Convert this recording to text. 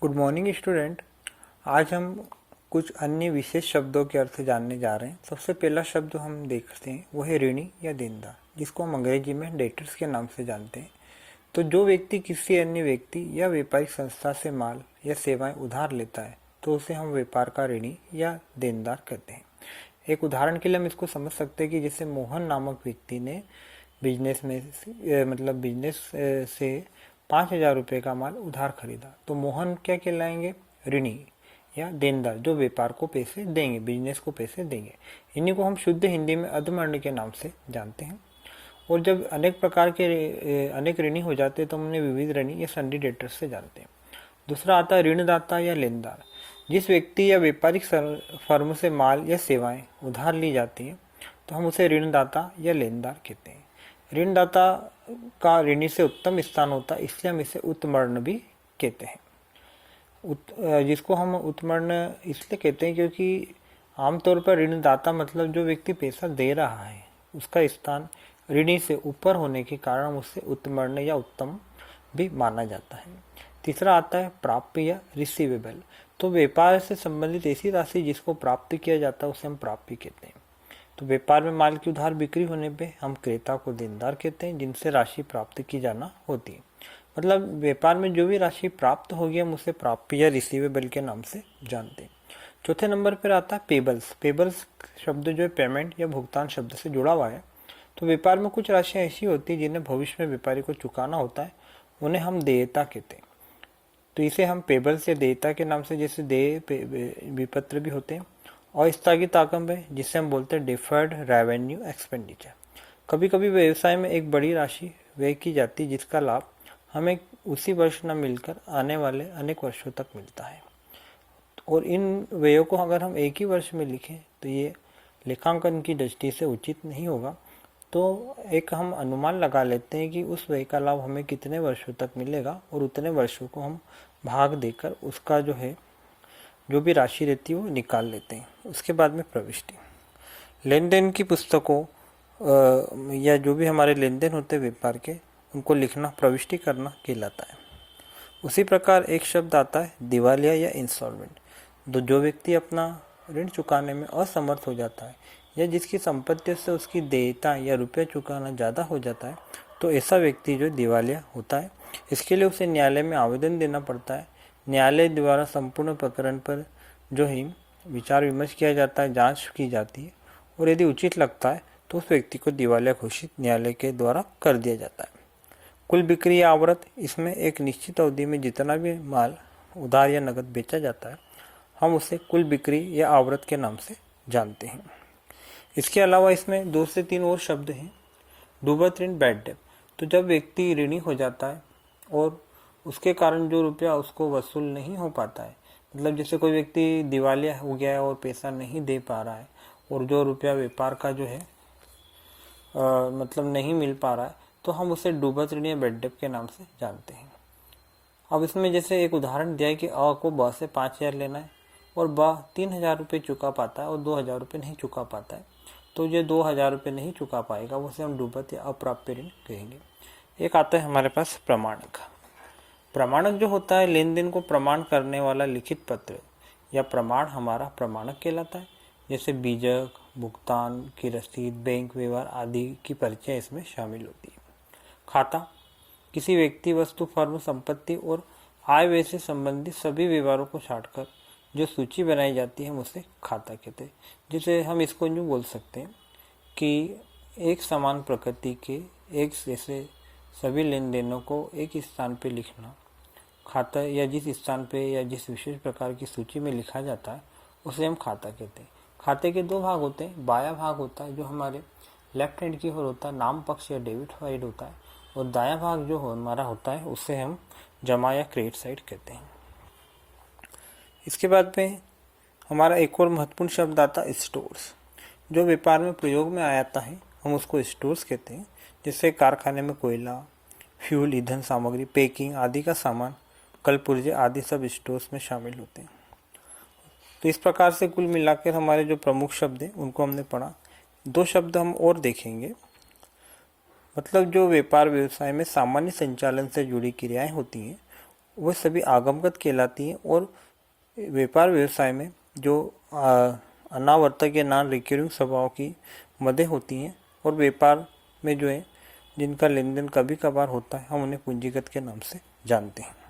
Good morning student. आज हम कुछ अन्य विशेष शब्दों के अर्थ जानने जा रहे हैं। सबसे पहला शब्द जो हम देखते हैं वो है ऋणी या देनदार, जिसको हम अंग्रेजी में डेटर्स के नाम से जानते हैं। तो जो व्यक्ति किसी अन्य व्यक्ति या व्यापारिक संस्था से माल या सेवाएं उधार लेता है तो उसे हम व्यापार का ऋणी या देनदार कहते हैं। एक उदाहरण के लिए हम इसको समझ सकते हैं कि जैसे मोहन नामक व्यक्ति ने बिजनेस से 5,000 रुपये का माल उधार खरीदा, तो मोहन क्या कहलाएंगे? ऋणी या देनदार, जो व्यापार को पैसे देंगे, बिजनेस को पैसे देंगे। इन्हीं को हम शुद्ध हिंदी में अधमर्ण के नाम से जानते हैं। और जब अनेक प्रकार के अनेक ऋणी हो जाते हैं तो हम उन्हें विविध ऋणी या सन्डी डेटर्स से जानते हैं। दूसरा आता है ऋणदाता या लेनदार। जिस व्यक्ति या व्यापारिक फर्म से माल या सेवाएं उधार ली जाती है तो हम उसे ऋणदाता या लेनदार कहते हैं। ऋणदाता का ऋणी से उत्तम स्थान होता है, इसलिए हम इसे उत्तमर्ण भी कहते हैं। जिसको हम उत्तमर्ण इसलिए कहते हैं क्योंकि आमतौर पर ऋणदाता मतलब जो व्यक्ति पैसा दे रहा है उसका स्थान ऋणी से ऊपर होने के कारण उसे उत्तमर्ण या उत्तम भी माना जाता है। तीसरा आता है प्राप्य या रिसीवेबल। तो व्यापार से संबंधित ऐसी राशि जिसको प्राप्त किया जाता है उसे हम प्राप्य कहते हैं। तो व्यापार में माल की उधार बिक्री होने पे हम क्रेता को देनदार कहते हैं, जिनसे राशि प्राप्त की जाना होती है। मतलब व्यापार में जो भी राशि प्राप्त होगी हम उसे प्राप्य या रिसीवेबल के नाम से जानते हैं। चौथे नंबर पर आता है पेबल्स। पेबल्स शब्द जो है पेमेंट या भुगतान शब्द से जुड़ा हुआ है। तो व्यापार में कुछ राशियां ऐसी होती है जिन्हें भविष्य में व्यापारी को चुकाना होता है, उन्हें हम देयता कहते हैं। तो इसे हम पेबल्स या देयता के नाम से, जैसे देय विपत्र भी होते हैं, और स्थगित आगम है जिसे हम बोलते हैं डिफर्ड रेवेन्यू एक्सपेंडिचर। कभी कभी व्यवसाय में एक बड़ी राशि व्यय की जाती है जिसका लाभ हमें उसी वर्ष न मिलकर आने वाले अनेक वर्षों तक मिलता है। और इन व्ययों को अगर हम एक ही वर्ष में लिखें तो ये लेखांकन की दृष्टि से उचित नहीं होगा। तो एक हम अनुमान लगा लेते हैं कि उस व्यय का लाभ हमें कितने वर्षों तक मिलेगा और उतने वर्षों को हम भाग देकर उसका जो भी राशि रहती है वो निकाल लेते हैं। उसके बाद में प्रविष्टि, लेन देन की पुस्तकों या जो भी हमारे लेन देन होते हैं व्यापार के, उनको लिखना प्रविष्टि करना कहलाता है। उसी प्रकार एक शब्द आता है दिवालिया या इंस्टॉलमेंट। जो व्यक्ति अपना ऋण चुकाने में असमर्थ हो जाता है या जिसकी संपत्ति से उसकी देयता या रुपया चुकाना ज़्यादा हो जाता है, तो ऐसा व्यक्ति जो दिवालिया होता है। इसके लिए उसे न्यायालय में आवेदन देना पड़ता है। न्यायालय द्वारा संपूर्ण प्रकरण पर जो है विचार विमर्श किया जाता है, जांच की जाती है, और यदि उचित लगता है तो उस व्यक्ति को दिवालिया घोषित न्यायालय के द्वारा कर दिया जाता है। कुल बिक्री या आवरत, इसमें एक निश्चित अवधि में जितना भी माल उधार या नकद बेचा जाता है हम उसे कुल बिक्री या आवरत के नाम से जानते हैं। इसके अलावा इसमें 2 से 3 और शब्द हैं। डूबत ऋण, बैड डेट। तो जब व्यक्ति ऋणी हो जाता है और उसके कारण जो रुपया उसको वसूल नहीं हो पाता है, मतलब जैसे कोई व्यक्ति दिवालिया हो गया है और पैसा नहीं दे पा रहा है और जो रुपया व्यापार का जो है मतलब नहीं मिल पा रहा है, तो हम उसे डूबत ऋण या बैड डेट के नाम से जानते हैं। अब इसमें जैसे एक उदाहरण दिया है कि अ को ब से 5,000 लेना है और ब 3,000 रुपये चुका पाता है और 2,000 रुपये नहीं चुका पाता है, तो ये 2,000 रुपये नहीं चुका पाएगा, उसे हम डूबत या अप्राप्य ऋण कहेंगे। एक आता है हमारे पास प्रमाणक। प्रमाणक जो होता है लेन देन को प्रमाण करने वाला लिखित पत्र या प्रमाण हमारा प्रमाणक कहलाता है। जैसे बीजक, भुगतान की रसीद, बैंक व्यवहार आदि की परिचय इसमें शामिल होती है। खाता, किसी व्यक्ति, वस्तु, फर्म, संपत्ति और आय व्यय से संबंधित सभी व्यवहारों को छांटकर जो सूची बनाई जाती है हम उसे खाता कहते हैं। जिसे हम इसको यूँ बोल सकते हैं कि एक समान प्रकृति के एक जैसे सभी लेन देनों को एक स्थान पे लिखना, खाता या जिस स्थान पे या जिस विशेष प्रकार की सूची में लिखा जाता है उसे हम खाता कहते हैं। खाते के 2 भाग होते हैं। बायां भाग होता है जो हमारे लेफ्ट हैंड की ओर होता है, नाम पक्ष या डेबिट साइड होता है, और दायां भाग जो हमारा होता है उसे हम जमा या क्रेडिट साइड कहते हैं। इसके बाद में हमारा एक और महत्वपूर्ण शब्द आता है स्टोर्स। जो व्यापार में प्रयोग में आता है हम उसको स्टोर्स कहते हैं। जैसे कारखाने में कोयला, फ्यूल, ईंधन सामग्री, पैकिंग आदि का सामान, कल पुर्जे आदि सब स्टोर्स में शामिल होते हैं। तो इस प्रकार से कुल मिलाकर हमारे जो प्रमुख शब्द हैं उनको हमने पढ़ा। 2 शब्द हम और देखेंगे। मतलब जो व्यापार व्यवसाय में सामान्य संचालन से जुड़ी क्रियाएं होती हैं वह सभी आगमगत कहलाती हैं। और व्यापार व्यवसाय में जो अनावर्तक या नॉन रिकरिंग स्वभाव की मदें होती हैं और व्यापार में जो है जिनका लेन देन कभी कभार होता है, हम उन्हें पूंजीगत के नाम से जानते हैं।